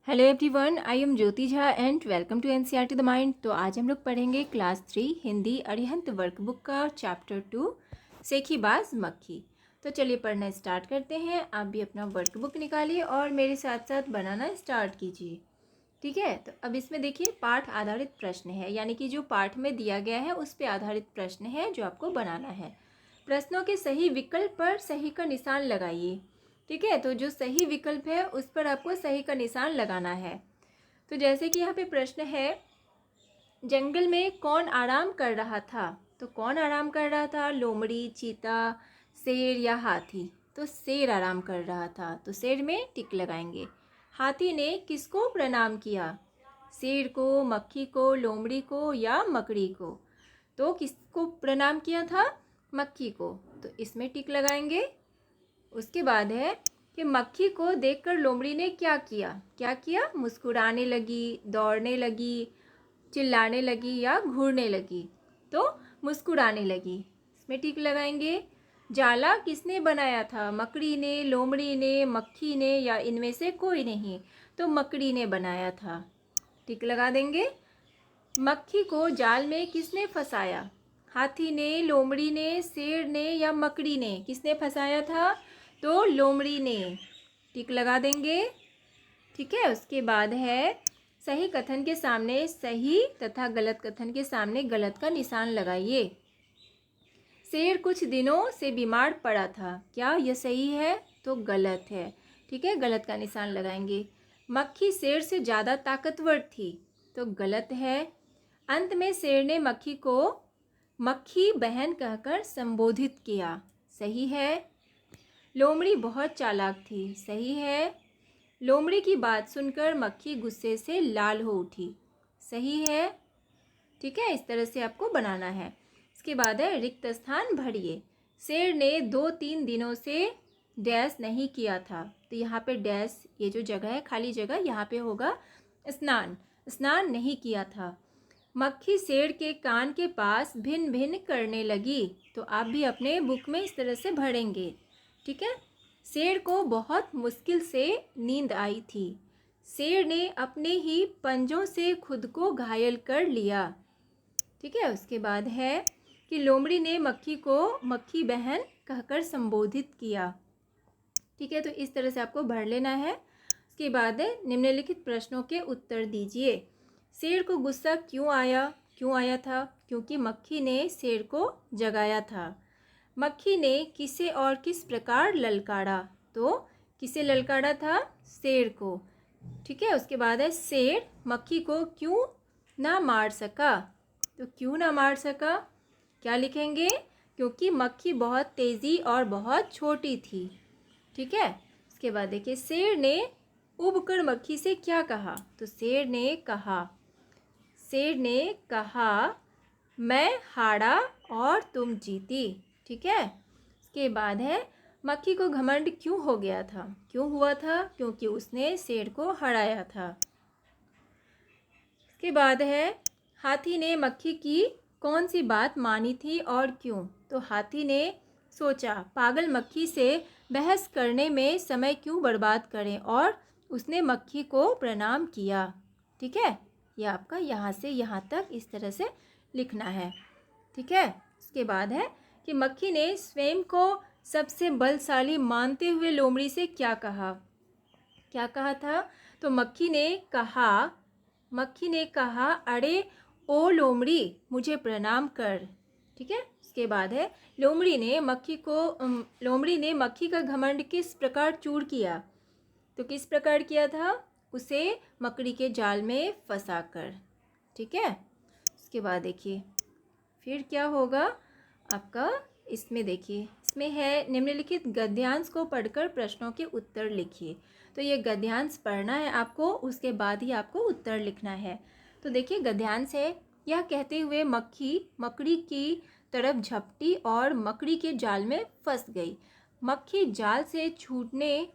Hello everyone, I am Jyoti Jha and welcome to NCERT the mind. तो आज हम लोग पढ़ेंगे क्लास 3 हिंदी अरिहंत वर्कबुक का चैप्टर 2 सेखीबाज मक्खी। तो चलिए पढ़ना स्टार्ट करते हैं। आप भी अपना वर्कबुक निकालिए और मेरे साथ साथ बनाना स्टार्ट कीजिए। ठीक है, तो अब इसमें देखिए पाठ आधारित प्रश्न है, यानी कि जो पाठ में दिया गया है उस पर आधारित प्रश्न है जो आपको बनाना है। प्रश्नों के सही विकल्प पर सही का निशान लगाइए। ठीक है, तो जो सही विकल्प है उस पर आपको सही का निशान लगाना है। तो जैसे कि यहाँ पे प्रश्न है, जंगल में कौन आराम कर रहा था? तो कौन आराम कर रहा था? लोमड़ी, चीता, शेर या हाथी? तो शेर आराम कर रहा था, तो शेर में टिक लगाएंगे। हाथी ने किसको प्रणाम किया? शेर को, मक्खी को, लोमड़ी को या मकड़ी को? तो किसको प्रणाम किया था? मक्खी को, तो इसमें टिक लगाएंगे। उसके बाद है कि मक्खी को देखकर लोमड़ी ने क्या किया? क्या किया? मुस्कुराने लगी, दौड़ने लगी, चिल्लाने लगी या घूरने लगी? तो मुस्कुराने लगी, इसमें टिक लगाएंगे। जाला किसने बनाया था? मकड़ी ने, लोमड़ी ने, मक्खी ने या इनमें से कोई नहीं? तो मकड़ी ने बनाया था, टिक लगा देंगे। मक्खी को जाल में किसने फंसाया? हाथी ने, लोमड़ी ने, शेर ने या मकड़ी ने? किसने फंसाया था? तो लोमड़ी ने, टिक लगा देंगे। ठीक है, उसके बाद है सही कथन के सामने सही तथा गलत कथन के सामने गलत का निशान लगाइए। शेर कुछ दिनों से बीमार पड़ा था, क्या यह सही है? तो गलत है। ठीक है, गलत का निशान लगाएंगे। मक्खी शेर से ज़्यादा ताकतवर थी, तो गलत है। अंत में शेर ने मक्खी को मक्खी बहन कहकर संबोधित किया, सही है। लोमड़ी बहुत चालाक थी, सही है। लोमड़ी की बात सुनकर मक्खी गुस्से से लाल हो उठी, सही है। ठीक है, इस तरह से आपको बनाना है। इसके बाद है रिक्त स्थान भरिए। शेर ने 2-3 दिनों से डैश नहीं किया था, तो यहाँ पे डैश, ये जो जगह है खाली जगह, यहाँ पे होगा स्नान, स्नान नहीं किया था। मक्खी शेर के कान के पास भिन भिन करने लगी, तो आप भी अपने बुक में इस तरह से भरेंगे। ठीक है, शेर को बहुत मुश्किल से नींद आई थी। शेर ने अपने ही पंजों से खुद को घायल कर लिया। ठीक है, उसके बाद है कि लोमड़ी ने मक्खी को मक्खी बहन कहकर संबोधित किया। ठीक है, तो इस तरह से आपको भर लेना है। उसके बाद है निम्नलिखित प्रश्नों के उत्तर दीजिए। शेर को गुस्सा क्यों आया? क्यों आया था? क्योंकि मक्खी ने शेर को जगाया था। मक्खी ने किसे और किस प्रकार ललकारा? तो किसे ललकारा था? शेर को। ठीक है, उसके बाद है शेर मक्खी को क्यों ना मार सका? तो क्यों ना मार सका क्या लिखेंगे? क्योंकि मक्खी बहुत तेज़ी और बहुत छोटी थी। ठीक है, उसके बाद देखिए शेर ने उबकर मक्खी से क्या कहा? तो शेर ने कहा मैं हारा और तुम जीती। ठीक है, उसके बाद है मक्खी को घमंड क्यों हो गया था? क्यों हुआ था? क्योंकि उसने शेर को हराया था। उसके बाद है हाथी ने मक्खी की कौन सी बात मानी थी और क्यों? तो हाथी ने सोचा पागल मक्खी से बहस करने में समय क्यों बर्बाद करें, और उसने मक्खी को प्रणाम किया। ठीक है, ये आपका यहाँ से यहाँ तक इस तरह से लिखना है। ठीक है, उसके बाद है कि मक्खी ने स्वयं को सबसे बलशाली मानते हुए लोमड़ी से क्या कहा? क्या कहा था? तो मक्खी ने कहा अरे ओ लोमड़ी, मुझे प्रणाम कर। ठीक है, उसके बाद है लोमड़ी ने मक्खी का घमंड किस प्रकार चूर किया? तो किस प्रकार किया था? उसे मकड़ी के जाल में फंसा कर। ठीक है, उसके बाद देखिए फिर क्या होगा आपका। इसमें देखिए, इसमें है निम्नलिखित गद्यांश को पढ़कर प्रश्नों के उत्तर लिखिए। तो ये गद्यांश पढ़ना है आपको, उसके बाद ही आपको उत्तर लिखना है। तो देखिए गद्यांश है, यह कहते हुए मक्खी मकड़ी की तरफ झपटी और मकड़ी के जाल में फंस गई। मक्खी जाल से छूटने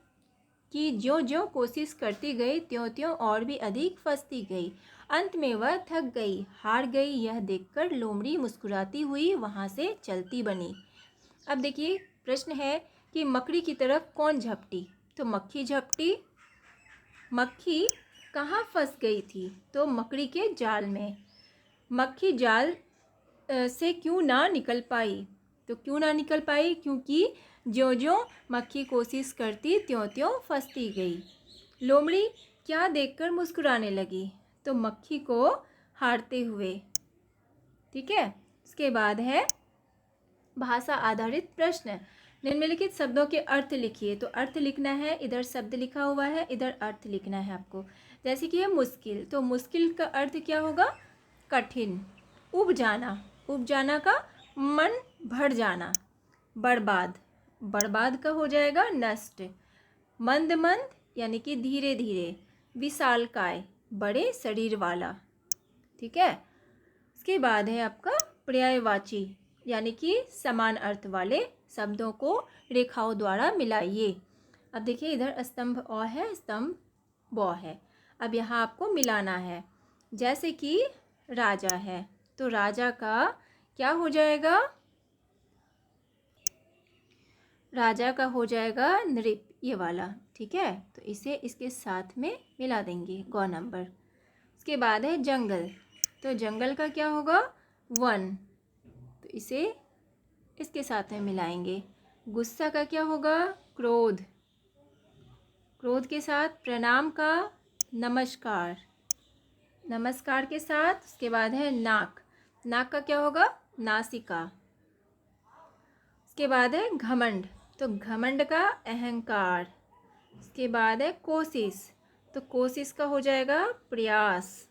की ज्यों ज्यों कोशिश करती गई त्यों त्यों और भी अधिक फंसती गई। अंत में वह थक गई, हार गई। यह देखकर लोमड़ी मुस्कुराती हुई वहाँ से चलती बनी। अब देखिए प्रश्न है कि मकड़ी की तरफ कौन झपटी? तो मक्खी झपटी। मक्खी कहाँ फंस गई थी? तो मकड़ी के जाल में। मक्खी जाल से क्यों ना निकल पाई? तो क्यों ना निकल पाई? क्योंकि ज्यों-ज्यों मक्खी कोशिश करती त्यों-त्यों फंसती गई। लोमड़ी क्या देखकर मुस्कुराने लगी? तो मक्खी को हारते हुए। ठीक है, इसके बाद है भाषा आधारित प्रश्न। निम्नलिखित शब्दों के अर्थ लिखिए। तो अर्थ लिखना है, इधर शब्द लिखा हुआ है, इधर अर्थ लिखना है आपको। जैसे कि है मुश्किल, तो मुश्किल का अर्थ क्या होगा? कठिन। उब जाना, उब जाना का मन भर जाना। बर्बाद, बर्बाद का हो जाएगा नष्ट। मंद मंद यानी कि धीरे धीरे। विशालकाय, बड़े शरीर वाला। ठीक है, इसके बाद है आपका पर्यायवाची यानी कि समान अर्थ वाले शब्दों को रेखाओं द्वारा मिलाइए। अब देखिए इधर स्तंभ अ है, स्तंभ ब है। अब यहाँ आपको मिलाना है। जैसे कि राजा है, तो राजा का क्या हो जाएगा? राजा का हो जाएगा नृप, ये वाला। ठीक है, तो इसे इसके साथ में मिला देंगे, ग नंबर। उसके बाद है जंगल, तो जंगल का क्या होगा? वन, तो इसे इसके साथ में मिलाएंगे। गुस्सा का क्या होगा? क्रोध, क्रोध के साथ प्रणाम का नमस्कार, नमस्कार के साथ। उसके बाद है नाक, नाक का क्या होगा? नासिका। उसके बाद है घमंड, तो घमंड का अहंकार। उसके बाद है कोशिश, तो कोशिश का हो जाएगा प्रयास।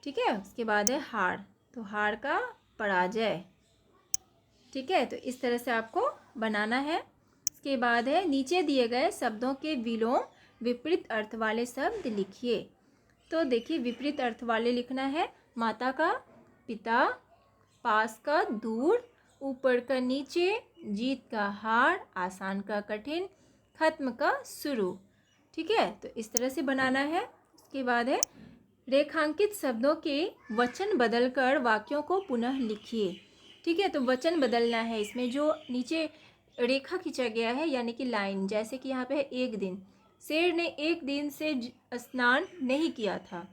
ठीक है, उसके बाद है हार, तो हार का पराजय। ठीक है, तो इस तरह से आपको बनाना है। इसके बाद है नीचे दिए गए शब्दों के विलोम विपरीत अर्थ वाले शब्द लिखिए। तो देखिए विपरीत अर्थ वाले लिखना है। माता का पिता, पास का दूर, ऊपर का नीचे, जीत का हार, आसान का कठिन, खत्म का शुरू। ठीक है, तो इस तरह से बनाना है। उसके बाद है रेखांकित शब्दों के वचन बदलकर वाक्यों को पुनः लिखिए। ठीक है, तो वचन बदलना है। इसमें जो नीचे रेखा खींचा गया है यानी कि लाइन, जैसे कि यहाँ पे है एक दिन। शेर ने एक दिन से स्नान नहीं किया था।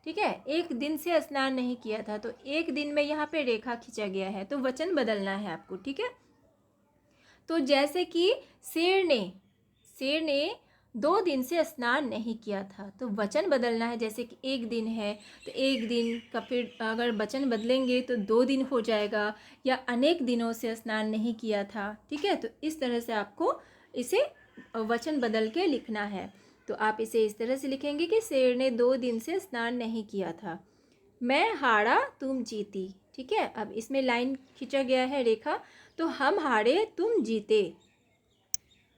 ठीक है, एक दिन से स्नान नहीं किया था, तो एक दिन में यहाँ पे रेखा खींचा गया है, तो वचन बदलना है आपको। ठीक है, तो जैसे कि शेर ने 2 दिन से स्नान नहीं किया था, तो वचन बदलना है। जैसे कि एक दिन है, तो एक दिन का फिर अगर वचन बदलेंगे तो 2 दिन हो जाएगा, या अनेक दिनों से स्नान नहीं किया था। ठीक है, तो इस तरह से आपको इसे वचन बदल के लिखना है। तो आप इसे इस तरह से लिखेंगे कि शेर ने 2 दिन से स्नान नहीं किया था। मैं हारा तुम जीती। ठीक है, अब इसमें लाइन खींचा गया है रेखा, तो हम हारे तुम जीते।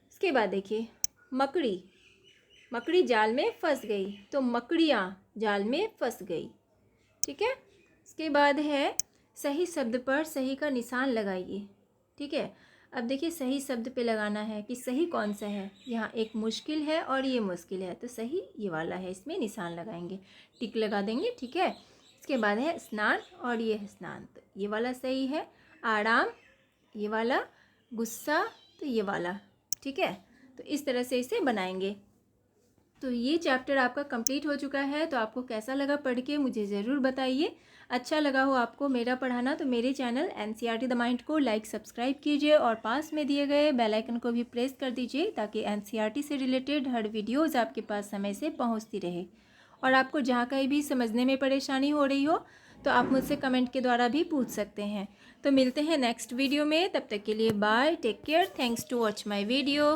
इसके बाद देखिए मकड़ी, मकड़ी जाल में फंस गई, तो मकड़ियाँ जाल में फंस गई। ठीक है, इसके बाद है सही शब्द पर सही का निशान लगाइए। ठीक है, अब देखिए सही शब्द पे लगाना है कि सही कौन सा है। यहाँ एक मुश्किल है और ये मुश्किल है, तो सही ये वाला है, इसमें निशान लगाएंगे, टिक लगा देंगे। ठीक है, इसके बाद है स्नान और ये है स्नान, तो ये वाला सही है। आराम ये वाला, गुस्सा तो ये वाला। ठीक है, तो इस तरह से इसे बनाएंगे। तो ये चैप्टर आपका कंप्लीट हो चुका है। तो आपको कैसा लगा पढ़ के मुझे ज़रूर बताइए। अच्छा लगा हो आपको मेरा पढ़ाना तो मेरे चैनल एनसीईआरटी द माइंड को लाइक सब्सक्राइब कीजिए और पास में दिए गए बेल आइकन को भी प्रेस कर दीजिए, ताकि एनसीईआरटी से रिलेटेड हर वीडियोज़ आपके पास समय से पहुँचती रहे। और आपको जहाँ कहीं भी समझने में परेशानी हो रही हो तो आप मुझसे कमेंट के द्वारा भी पूछ सकते हैं। तो मिलते हैं नेक्स्ट वीडियो में, तब तक के लिए bye, take care, thanks to watch my video.